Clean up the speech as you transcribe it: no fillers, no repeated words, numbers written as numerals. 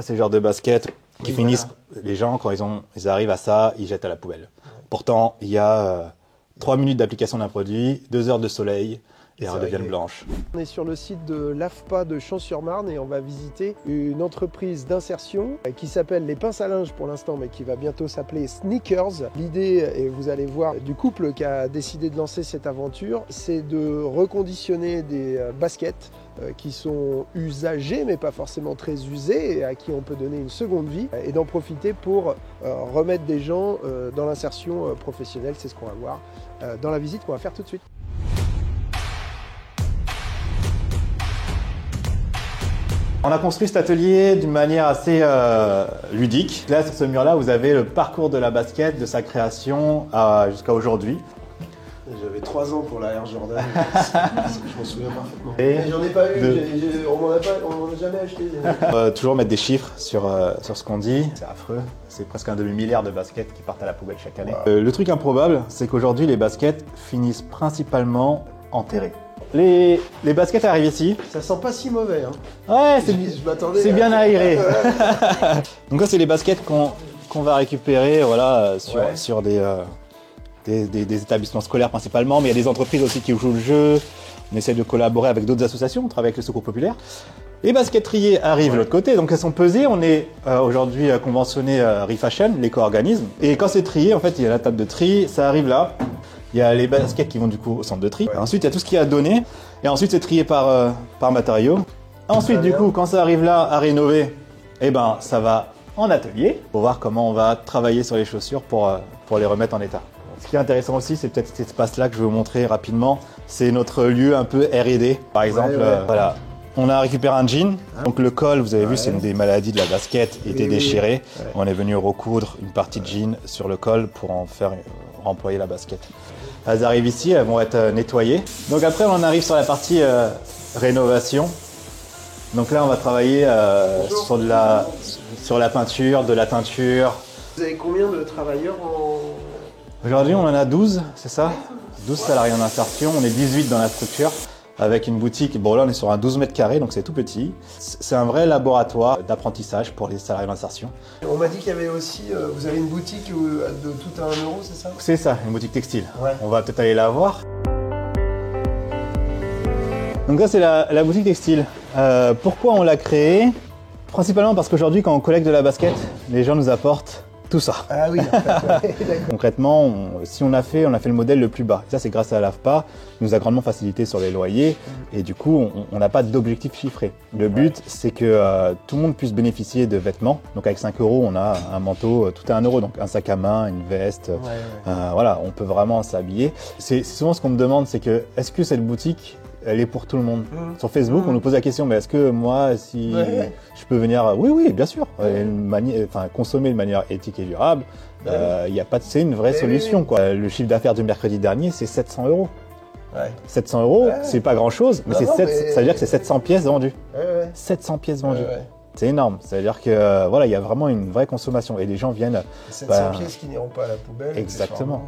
C'est le genre de basket qui finissent, les gens, quand ils arrivent à ça, ils jettent à la poubelle. Pourtant, il y a 3 minutes d'application d'un produit, 2 heures de soleil, et elles redeviennent blanches. On est sur le site de l'AFPA de Champs-sur-Marne et on va visiter une entreprise d'insertion qui s'appelle les Pinces à linge pour l'instant, mais qui va bientôt s'appeler Sneakers. L'idée, et vous allez voir, du couple qui a décidé de lancer cette aventure, c'est de reconditionner des baskets qui sont usagées mais pas forcément très usées et à qui on peut donner une seconde vie et d'en profiter pour remettre des gens dans l'insertion professionnelle. C'est ce qu'on va voir dans la visite qu'on va faire tout de suite. On a construit cet atelier d'une manière assez ludique. Là, sur ce mur-là, vous avez le parcours de la basket, de sa création jusqu'à aujourd'hui. J'avais 3 ans pour la Air Jordan, je m'en souviens parfaitement. Et j'en ai pas eu, on m'en a jamais acheté. Toujours mettre des chiffres sur ce qu'on dit, c'est affreux. C'est presque un demi-milliard de baskets qui partent à la poubelle chaque année. Wow. Le truc improbable, c'est qu'aujourd'hui, les baskets finissent principalement enterrées. Les baskets arrivent ici. Ça sent pas si mauvais. Hein. Ouais, c'est bien aéré. Donc là, c'est les baskets qu'on va récupérer voilà, sur des établissements scolaires principalement, mais il y a des entreprises aussi qui jouent le jeu. On essaie de collaborer avec d'autres associations, on travaille avec le Secours Populaire. Les baskets triées arrivent de l'autre côté, donc elles sont pesées. On est aujourd'hui conventionné Refashion, l'éco-organisme. Et quand c'est trié, en fait, il y a la table de tri, ça arrive là. Il y a les baskets qui vont du coup au centre de tri. Ensuite, il y a tout ce qui est à donner. Et ensuite, c'est trié par matériaux. Ensuite, du coup, quand ça arrive là à rénover, eh ben, ça va en atelier pour voir comment on va travailler sur les chaussures pour les remettre en état. Ce qui est intéressant aussi, c'est peut-être cet espace-là que je vais vous montrer rapidement. C'est notre lieu un peu R&D. Par exemple, voilà. On a récupéré un jean. Donc le col, vous avez vu, c'est une des maladies de la basket, était déchiré. On est venu recoudre une partie de jean sur le col pour en faire remployer la basket. Elles arrivent ici, elles vont être nettoyées. Donc après, on arrive sur la partie rénovation. Donc là, on va travailler sur la peinture, de la teinture. Vous avez combien de travailleurs en... Aujourd'hui, on en a 12, c'est ça? 12 salariés en insertion, on est 18 dans la structure. Avec une boutique, bon là on est sur un 12 mètres carrés, donc c'est tout petit. C'est un vrai laboratoire d'apprentissage pour les salariés d'insertion. On m'a dit qu'il y avait aussi, vous avez une boutique de tout à 1 euro, c'est ça? C'est ça, une boutique textile. Ouais. On va peut-être aller la voir. Donc ça c'est la boutique textile. Pourquoi on l'a créée? Principalement parce qu'aujourd'hui quand on collecte de la basket, les gens nous apportent tout ça. Ah oui, en fait, Concrètement, si on a fait le modèle le plus bas. Ça, c'est grâce à l'AFPA, qui nous a grandement facilité sur les loyers. Et du coup, on n'a pas d'objectif chiffré. Le but, c'est que tout le monde puisse bénéficier de vêtements. Donc avec 5 euros, on a un manteau, tout à 1 euro. Donc un sac à main, une veste. Voilà, on peut vraiment s'habiller. C'est souvent ce qu'on me demande, c'est que est-ce que cette boutique, elle est pour tout le monde. Sur Facebook, on nous pose la question, mais est-ce que moi, si je peux venir... Oui, bien sûr. Consommer de manière éthique et durable, c'est une vraie solution. Quoi. Le chiffre d'affaires du mercredi dernier, c'est 700 euros. 700 euros, c'est pas grand-chose, mais ça veut dire que c'est 700 pièces vendues. 700 pièces vendues. C'est énorme. C'est-à-dire que voilà, il y a vraiment une vraie consommation et les gens viennent... 700 pièces qui n'iront pas à la poubelle. Exactement.